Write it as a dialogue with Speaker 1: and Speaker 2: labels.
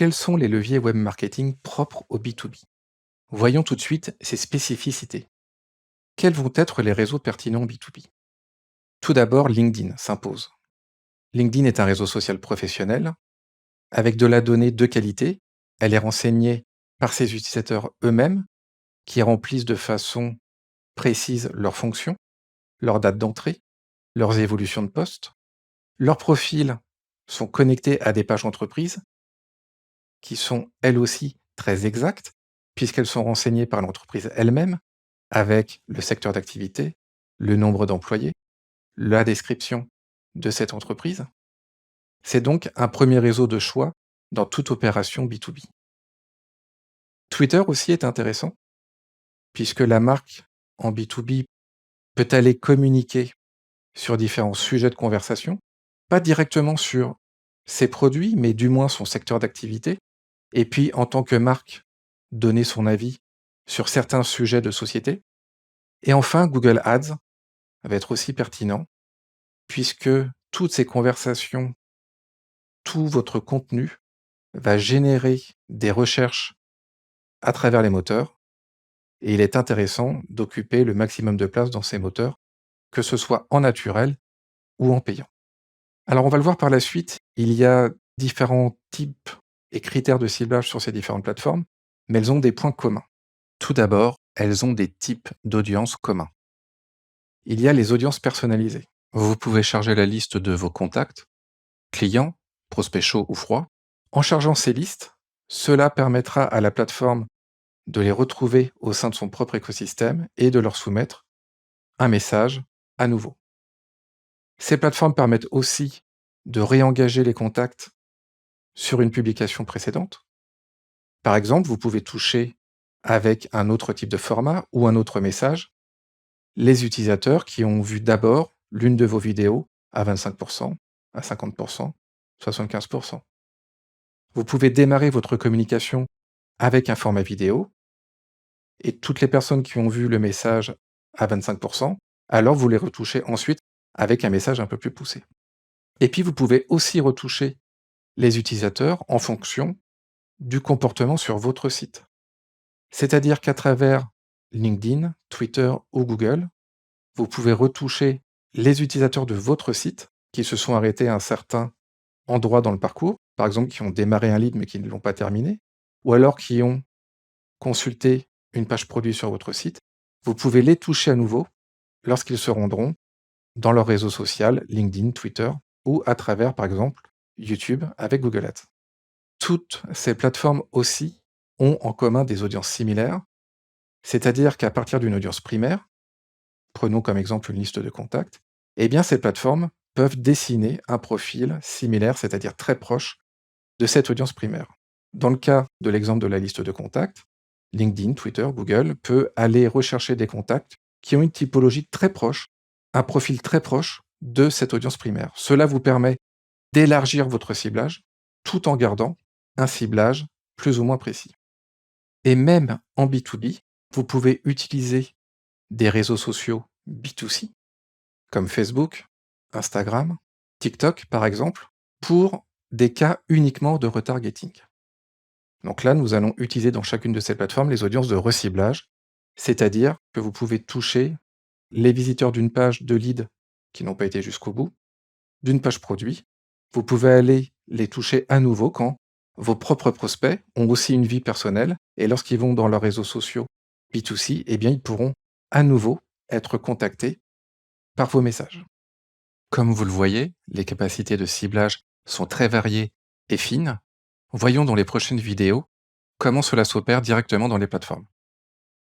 Speaker 1: quels sont les leviers web marketing propres au B2B? Voyons tout de suite ces spécificités. Quels vont être les réseaux pertinents B2B? Tout d'abord, LinkedIn s'impose. LinkedIn est un réseau social professionnel avec de la donnée de qualité. Elle est renseignée par ses utilisateurs eux-mêmes qui remplissent de façon précise leurs fonctions, leurs dates d'entrée, leurs évolutions de poste. Leurs profils sont connectés à des pages entreprises qui sont elles aussi très exactes puisqu'elles sont renseignées par l'entreprise elle-même avec le secteur d'activité, le nombre d'employés, la description de cette entreprise. C'est donc un premier réseau de choix dans toute opération B2B. Twitter aussi est intéressant, puisque la marque en B2B peut aller communiquer sur différents sujets de conversation, pas directement sur ses produits, mais du moins son secteur d'activité, et puis en tant que marque, donner son avis sur certains sujets de société. Et enfin, Google Ads va être aussi pertinent, puisque toutes ces conversations, tout votre contenu va générer des recherches à travers les moteurs, et il est intéressant d'occuper le maximum de place dans ces moteurs, que ce soit en naturel ou en payant. Alors on va le voir par la suite, il y a différents types et critères de ciblage sur ces différentes plateformes, mais elles ont des points communs. Tout d'abord, elles ont des types d'audiences communs. Il y a les audiences personnalisées. Vous pouvez charger la liste de vos contacts, clients, prospects chauds ou froids. En chargeant ces listes, cela permettra à la plateforme de les retrouver au sein de son propre écosystème et de leur soumettre un message à nouveau. Ces plateformes permettent aussi de réengager les contacts sur une publication précédente. Par exemple, vous pouvez toucher avec un autre type de format ou un autre message les utilisateurs qui ont vu d'abord l'une de vos vidéos à 25%, à 50%, 75%. Vous pouvez démarrer votre communication avec un format vidéo et toutes les personnes qui ont vu le message à 25%, alors vous les retouchez ensuite avec un message un peu plus poussé. Et puis vous pouvez aussi retoucher les utilisateurs en fonction du comportement sur votre site. C'est-à-dire qu'à travers LinkedIn, Twitter ou Google, vous pouvez retoucher les utilisateurs de votre site qui se sont arrêtés à un certain endroit dans le parcours, par exemple qui ont démarré un lead mais qui ne l'ont pas terminé, ou alors qui ont consulté une page produit sur votre site. Vous pouvez les toucher à nouveau lorsqu'ils se rendront dans leur réseau social, LinkedIn, Twitter, ou à travers, par exemple, YouTube avec Google Ads. Toutes ces plateformes aussi ont en commun des audiences similaires, c'est-à-dire qu'à partir d'une audience primaire, prenons comme exemple une liste de contacts, eh bien ces plateformes peuvent dessiner un profil similaire, c'est-à-dire très proche de cette audience primaire. Dans le cas de l'exemple de la liste de contacts, LinkedIn, Twitter, Google peut aller rechercher des contacts qui ont une typologie très proche, un profil très proche de cette audience primaire. Cela vous permet d'élargir votre ciblage tout en gardant un ciblage plus ou moins précis. Et même en B2B, vous pouvez utiliser des réseaux sociaux B2C, comme Facebook, Instagram, TikTok par exemple, pour des cas uniquement de retargeting. Donc là, nous allons utiliser dans chacune de ces plateformes les audiences de reciblage, c'est-à-dire que vous pouvez toucher les visiteurs d'une page de lead qui n'ont pas été jusqu'au bout, d'une page produit. Vous pouvez aller les toucher à nouveau quand vos propres prospects ont aussi une vie personnelle et lorsqu'ils vont dans leurs réseaux sociaux B2C, eh bien, ils pourront à nouveau être contactés par vos messages. Comme vous le voyez, les capacités de ciblage sont très variées et fines. Voyons dans les prochaines vidéos comment cela s'opère directement dans les plateformes.